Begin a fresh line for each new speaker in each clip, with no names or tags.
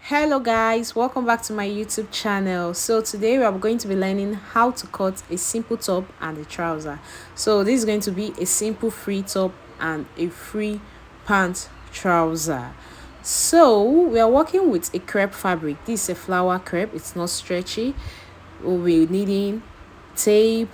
Hello guys, welcome back to my YouTube channel. So today we are going to be learning how to cut a simple top and a trouser. So this is going to be a simple free top and a free pant trouser. So we are working with a crepe fabric. This is a flower crepe, it's not stretchy. We'll be needing tape,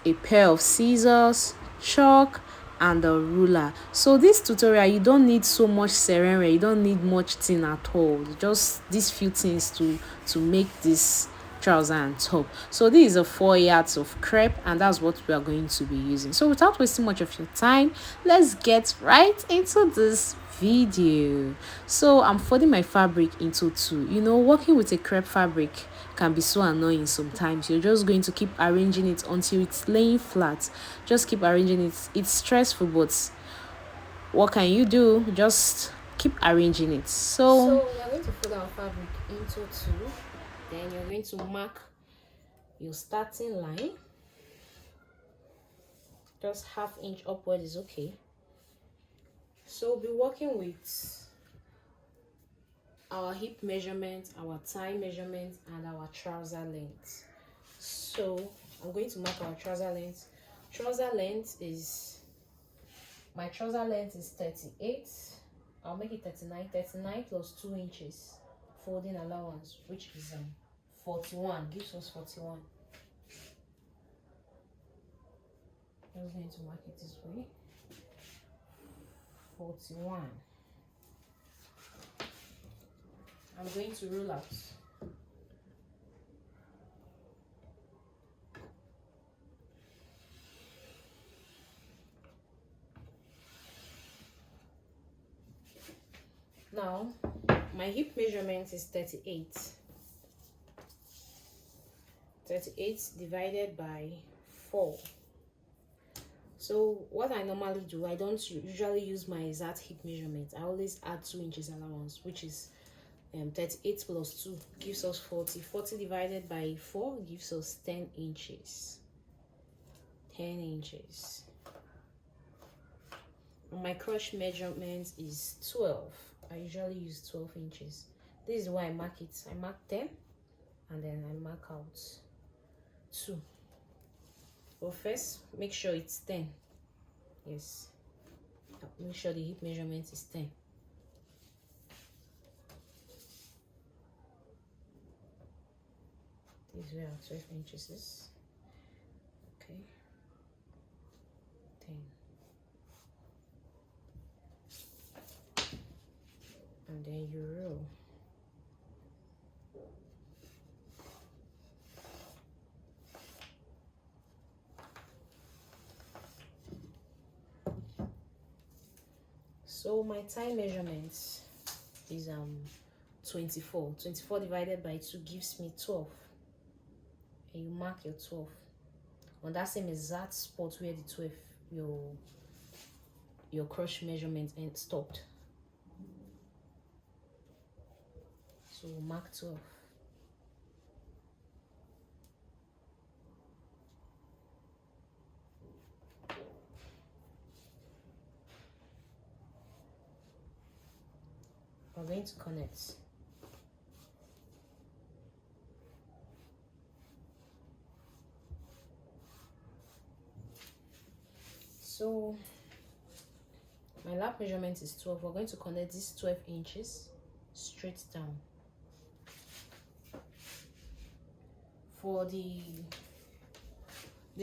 a pair of scissors, chalk, and a ruler. So this tutorial, you don't need so much serene, you don't need much thing at all, just these few things to make this trouser and top. So this is a 4 yards of crepe, and that's what we are going to be using. So without wasting much of your time, let's get right into this video. So I'm folding my fabric into two. Working with a crepe fabric can be so annoying sometimes. You're just going to keep arranging it until it's laying flat. Just keep arranging it. It's stressful, but what can you do? Just keep arranging it. So
we are going to fold our fabric into two. Then you're going to mark your starting line. Just ½ inch upward is okay. So we'll be working with our hip measurement, our thigh measurement, and our trouser length. So I'm going to mark our trouser length. My trouser length is 38. I'll make it 39. 39 plus 2 inches folding allowance, which is 41. Gives us 41. I'm just going to mark it this way. 41. I'm going to roll out. Now, my hip measurement is 38. 38 divided by 4. So what I normally do, I don't usually use my exact hip measurement. I always add 2 inches allowance, which is 38 plus 2 gives us 40. 40 divided by 4 gives us 10 inches. 10 inches. My crotch measurement is 12. I usually use 12 inches. This is why I mark it. I mark 10 and then I mark out 2. But first, make sure it's 10. Yes. Make sure the hip measurement is 10. This is where our 12 inches is. Okay. 10. And then you roll. So my thigh measurement is 24. 24 divided by 2 gives me 12. And you mark your 12 on that same exact spot where the 12 your crotch measurement and stopped. So mark 12. We're going to connect. So my lap measurement is 12. We're going to connect these 12 inches straight down. For the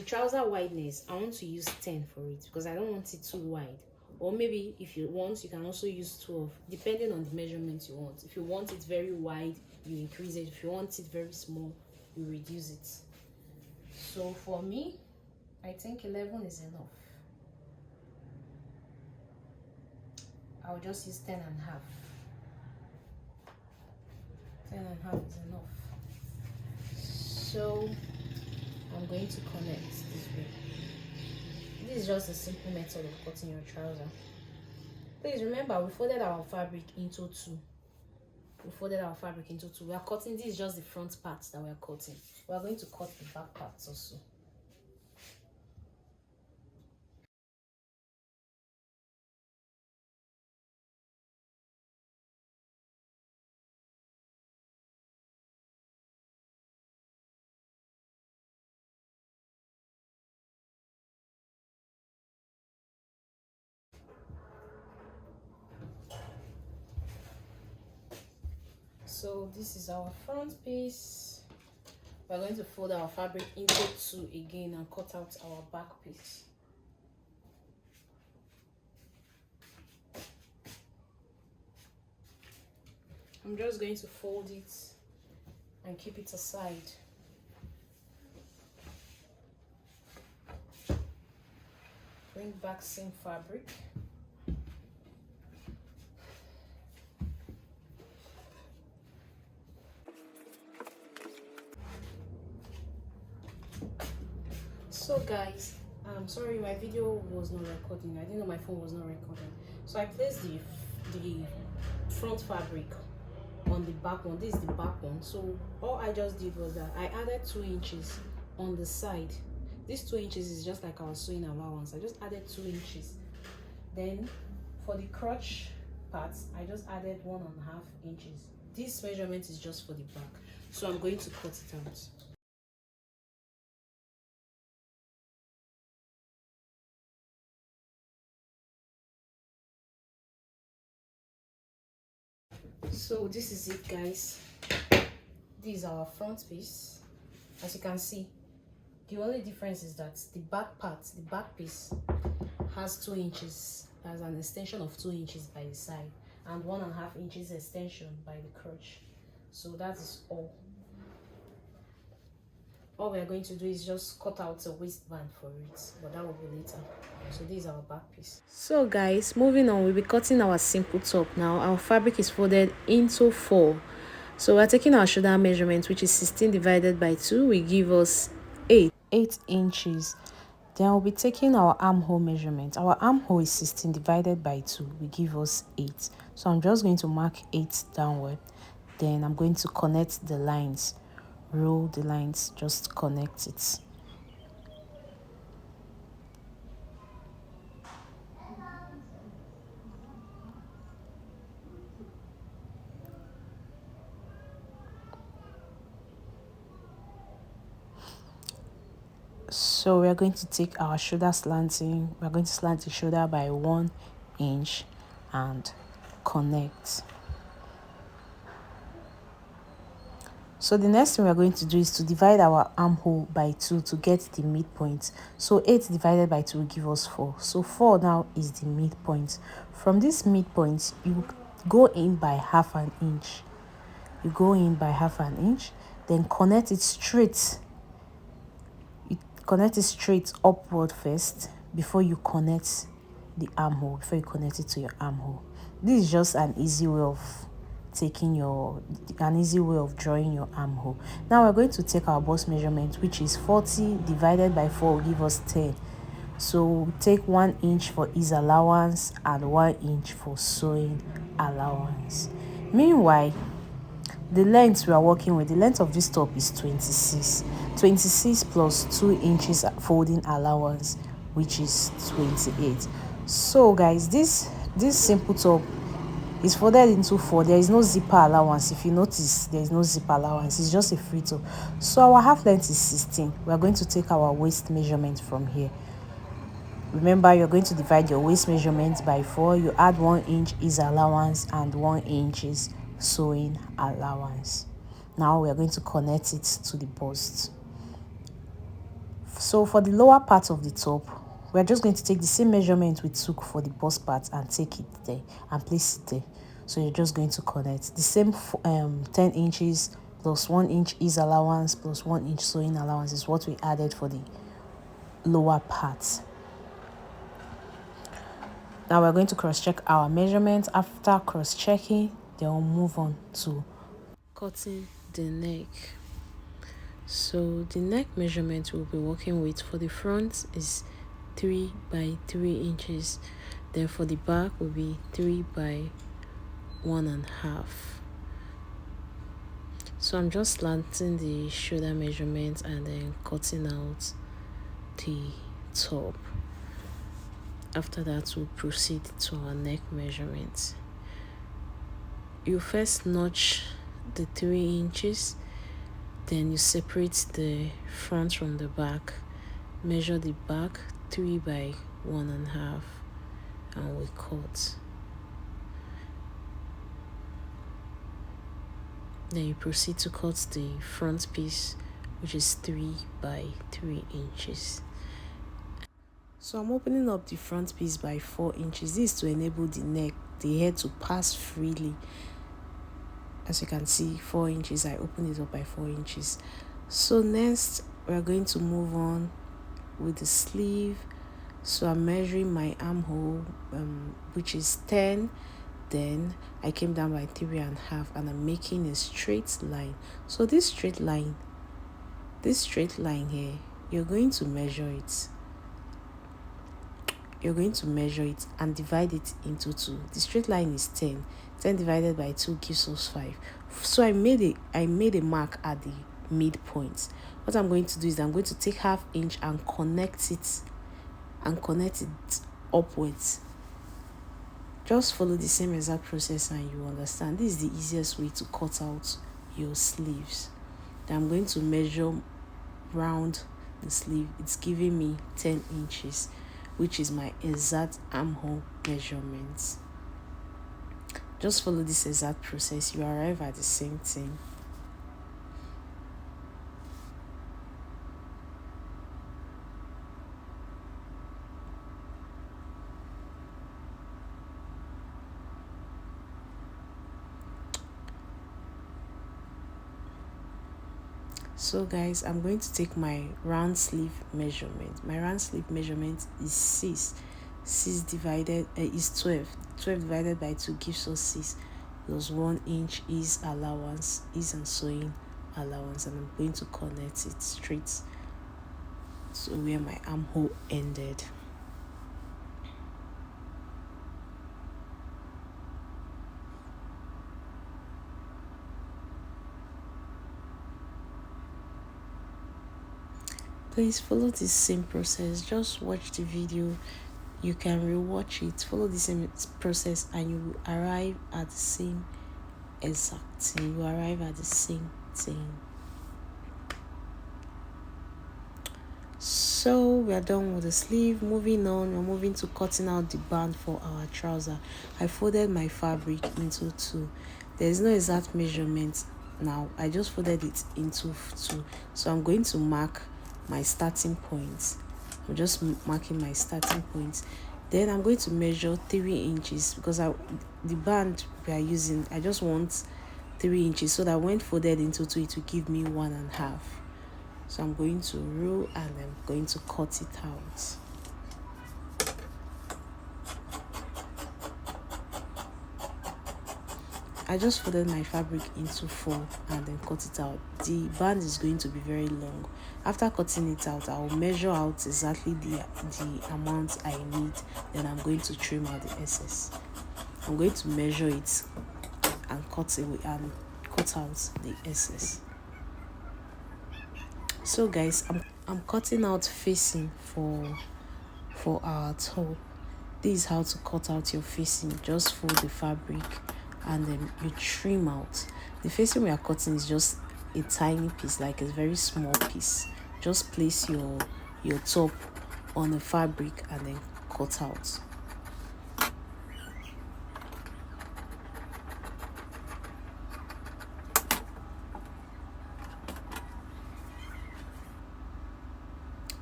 trouser wideness, I want to use 10 for it because I don't want it too wide. Or maybe if you want, you can also use 12, depending on the measurement you want. If you want it very wide, you increase it. If you want it very small, you reduce it. So for me, I think 11 is enough. I'll just use 10 and a half. 10 and a half is enough. So I'm going to connect this way. This is just a simple method of cutting your trouser. Please remember, we folded our fabric into two. We are cutting, this is just the front part that we are cutting. We are going to cut the back parts also. So this is our front piece. We're going to fold our fabric into two again and cut out our back piece. I'm just going to fold it and keep it aside. Bring back same fabric. So guys, I'm sorry my video was not recording. I didn't know my phone was not recording. So I placed the front fabric on the back one. This is the back one. So all I just did was that I added 2 inches on the side. This 2 inches is just like our sewing allowance. I just added 2 inches. Then for the crotch parts, I just added 1.5 inches. This measurement is just for the back, so I'm going to cut it out. So this is it, guys. This is our front piece. As you can see, the only difference is that the back part, the back piece, has 2 inches as an extension of 2 inches by the side and 1.5 inches extension by the crotch. So that is all. All we are going to do is just cut out a waistband for it, but that will be later. So this is our back piece.
So guys, moving on, we'll be cutting our simple top now. Our fabric is folded into 4. So we're taking our shoulder measurement, which is 16 divided by 2 will give us 8 inches. Then we'll be taking our armhole measurement. Our armhole is 16 divided by 2 will give us 8. So I'm just going to mark 8 downward. Then I'm going to connect the lines. Roll the lines, just connect it. So we're going to take our shoulder slanting. We're going to slant the shoulder by 1 inch and connect. So the next thing we're going to do is to divide our armhole by 2 to get the midpoint. So 8 divided by 2 will give us 4. So 4 now is the midpoint. From this midpoint, you go in by 1/2 inch. You go in by 1/2 inch, then connect it straight. You connect it straight upward first before you connect the armhole, before you connect it to your armhole. This is just an easy way of drawing your armhole. Now we're going to take our bust measurement, which is 40 divided by 4 will give us 10. So take 1 inch for ease allowance and 1 inch for sewing allowance. Meanwhile, the length we are working with, the length of this top is 26 plus 2 inches folding allowance, which is 28. So guys, this simple top is folded into 4. There is no zipper allowance. If you notice, there is no zipper allowance. It's just a free top. So our half length is 16. We are going to take our waist measurement from here. Remember, you're going to divide your waist measurement by 4. You add 1 inch is allowance and 1 inch is sewing allowance. Now we are going to connect it to the bust. So for the lower part of the top, we're just going to take the same measurement we took for the bust part and take it there and place it there. So you're just going to connect the same 10 inches plus 1 inch is allowance plus 1 inch sewing allowance is what we added for the lower part. Now we're going to cross-check our measurements. After cross-checking, then we'll move on to cutting the neck. So the neck measurement we'll be working with for the front is 3 by 3 inches. Then for the back will be 3 by 1.5. So I'm just slanting the shoulder measurement and then cutting out the top. After that, we'll proceed to our neck measurement. You first notch the 3 inches, then you separate the front from the back. Measure the back 3 by 1.5 and we cut. Then you proceed to cut the front piece, which is 3 by 3 inches. So I'm opening up the front piece by 4 inches. This is to enable the hair to pass freely. As you can see, 4 inches, I opened it up by 4 inches. So next we're going to move on with the sleeve. So I'm measuring my armhole, which is 10. Then I came down by 3.5, and I'm making a straight line. So this straight line here, you're going to measure it. You're going to measure it and divide it into 2. The straight line is 10. 10 divided by 2 gives us 5. So I made a mark at the midpoint. What I'm going to do is I'm going to take 1/2 inch and connect it upwards. Just follow the same exact process and you understand. This is the easiest way to cut out your sleeves. Then I'm going to measure round the sleeve. It's giving me 10 inches, which is my exact armhole measurements. Just follow this exact process, you arrive at the same thing. So guys, I'm going to take my round sleeve measurement. My round sleeve measurement is 6. 6 divided is 12. 12 divided by 2 gives us 6. Plus 1 inch is allowance, is and sewing allowance, and I'm going to connect it straight to where my armhole ended. Please follow this same process. Just watch the video. You can rewatch it. Follow the same process and you will arrive at the same exact thing. You arrive at the same thing. So we are done with the sleeve. Moving on, we're moving to cutting out the band for our trouser. I folded my fabric into 2. There is no exact measurement now. I just folded it into 2. So I'm going to mark my starting points. I'm just marking my starting points. Then I'm going to measure 3 inches because the band we are using, I just want 3 inches so that when folded into 2 it will give me 1.5. So I'm going to roll and I'm going to cut it out. I just folded my fabric into 4 and then cut it out. The band is going to be very long. After cutting it out, I'll measure out exactly the amount I need. Then I'm going to trim out the excess. I'm going to measure it and cut out the excess. So guys, I'm cutting out facing for our top. This is how to cut out your facing. Just fold the fabric and then you trim out. The facing we are cutting is just a tiny piece, like a very small piece. Just place your top on the fabric and then cut out.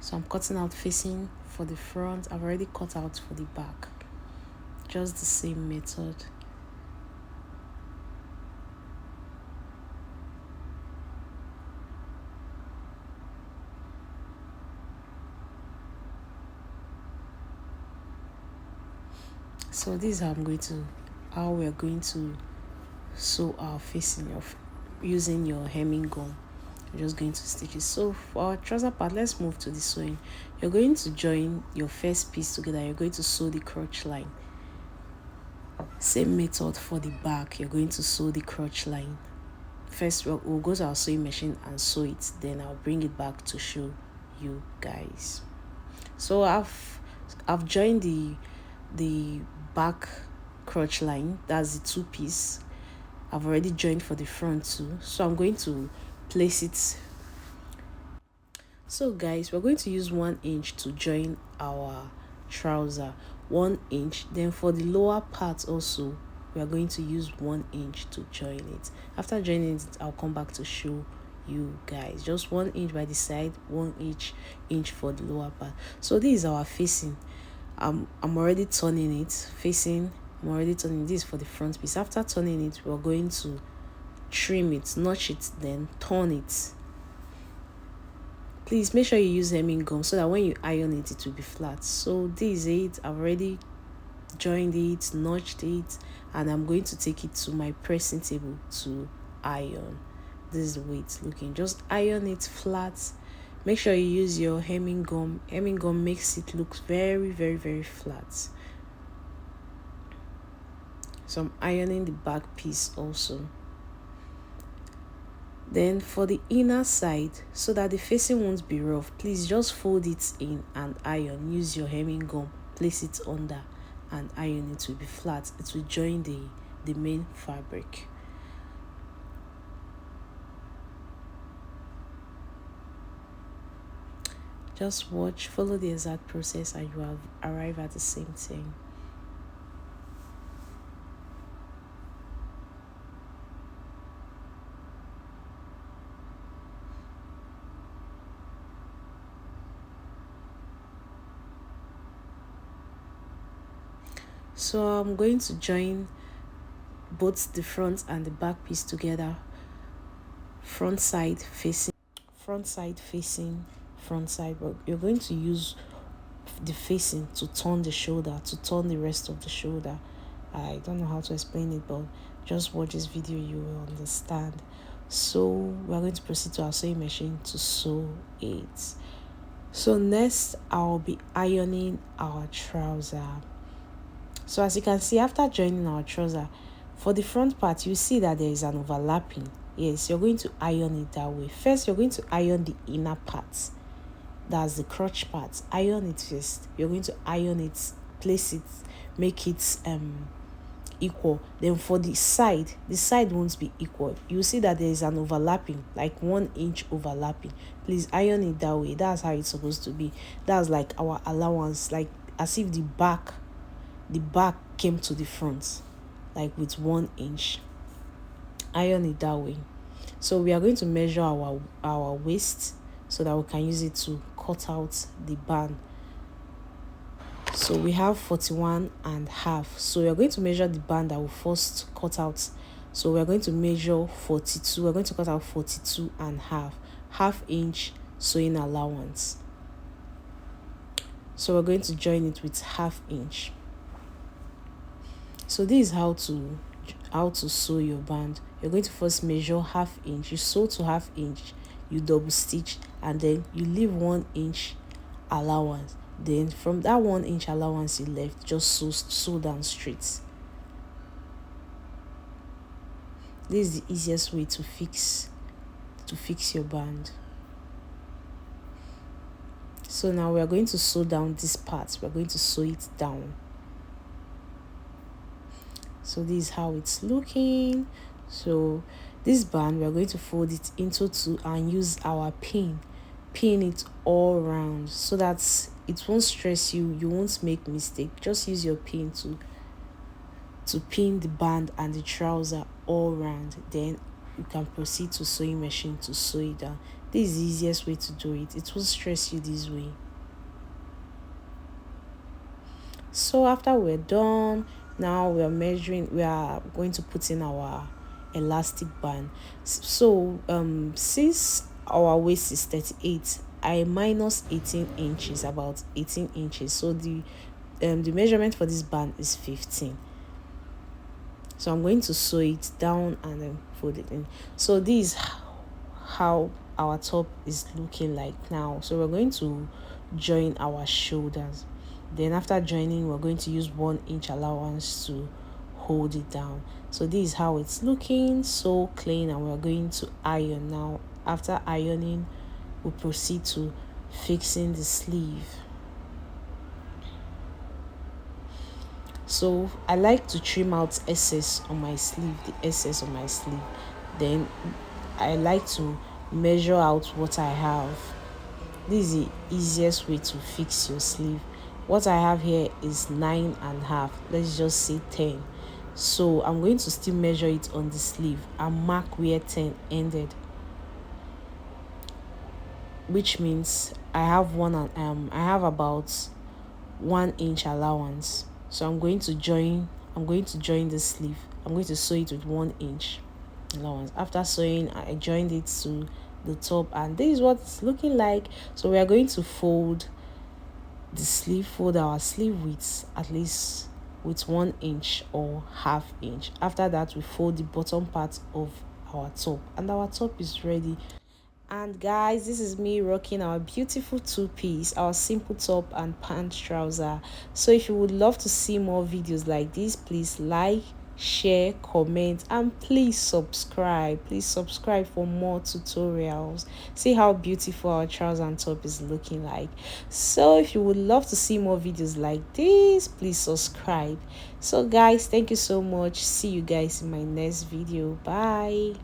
So I'm cutting out facing for the front. I've already cut out for the back. Just the same method. So this is how we're going to sew our facing of using your hemming gum. You're just going to stitch it. So for our trouser part, let's move to the sewing. You're going to join your first piece together. You're going to sew the crotch line. Same method for the back. You're going to sew the crotch line. First we'll go to our sewing machine and sew it, then I'll bring it back to show you guys. So I've joined the back crotch line. That's the 2 piece. I've already joined for the front too, so I'm going to place it. So guys, we're going to use 1 inch to join our trouser. 1 inch. Then for the lower part also, we are going to use 1 inch to join it. After joining it, I'll come back to show you guys. Just 1 inch by the side, 1 inch for the lower part. So this is our facing. I'm already turning it facing. I'm already turning this for the front piece. After turning it, we're going to trim it, notch it, then turn it. Please make sure you use hemming gum so that when you iron it, it will be flat. So this is it. I've already joined it, notched it, and I'm going to take it to my pressing table to iron. This is the way it's looking. Just iron it flat. Make sure you use your hemming gum. Hemming gum makes it look very, very, very flat. So I'm ironing the back piece also. Then for the inner side, so that the facing won't be rough, please just fold it in and iron. Use your hemming gum, place it under and iron. It will be flat. It will join the main fabric. Just watch, follow the exact process, and you will arrive at the same thing. So I'm going to join both the front and the back piece together. Front side facing, front side facing, front side. But you're going to use the facing to turn the shoulder, to turn the rest of the shoulder. I don't know how to explain it, but just watch this video, you will understand. So we're going to proceed to our sewing machine to sew it. So next, I'll be ironing our trouser. So as you can see, after joining our trouser, for the front part, you see that there is an overlapping. Yes, you're going to iron it that way. First, you're going to iron the inner part. That's the crotch part. Iron it first. You're going to iron it, place it, make it equal. Then for the side won't be equal. You see that there is an overlapping, like 1 inch overlapping. Please iron it that way. That's how it's supposed to be. That's like our allowance, like as if the back came to the front, like with 1 inch. Iron it that way. So we are going to measure our waist so that we can use it to cut out the band. So we have 41.5. So we are going to measure the band that we first cut out. So we are going to measure 42. We're going to cut out 42.5, half-inch sewing allowance. So we're going to join it with half-inch. So this is how to sew your band. You're going to first measure half-inch. You sew to half-inch, you double stitch, and then you leave 1 inch allowance. Then from that 1 inch allowance you left, just sew down straight. This is the easiest way to fix your band. So now we are going to sew down this part. We're going to sew it down. So this is how it's looking. So this band, we are going to fold it into two and use our pin it all around so that it won't stress you. You won't make mistake. Just use your pin to pin the band and the trouser all around. Then you can proceed to sewing machine to sew it down. This is the easiest way to do it. It won't stress you this way. So after we're done, now we are going to put in our elastic band. So since our waist is 38, I minus 18 inches, about 18 inches. So the measurement for this band is 15. So I'm going to sew it down and then fold it in. So this is how our top is looking like now. So we're going to join our shoulders. Then after joining, we're going to use 1 inch allowance to hold it down. So this is how it's looking, so clean, and we're going to iron now. After ironing, we'll proceed to fixing the sleeve. So I like to trim out excess on my sleeve, Then I like to measure out what I have. This is the easiest way to fix your sleeve. What I have here is 9.5. Let's just say 10. So I'm going to still measure it on the sleeve and mark where 10 ended, which means I have about 1 inch allowance. So I'm going to join the sleeve. I'm going to sew it with 1 inch allowance. After sewing, I joined it to the top, and this is what it's looking like. So we are going to fold fold our sleeve width at least with 1 inch or half inch. After that, we fold the bottom part of our top, and our top is ready. And guys, this is me rocking our beautiful two-piece, our simple top and pant trouser. So if you would love to see more videos like this, please like, share, comment, and please subscribe. Please subscribe for more tutorials. See how beautiful our trouser and top is looking like. So if you would love to see more videos like this, please subscribe. So guys, thank you so much. See you guys in my next video. Bye.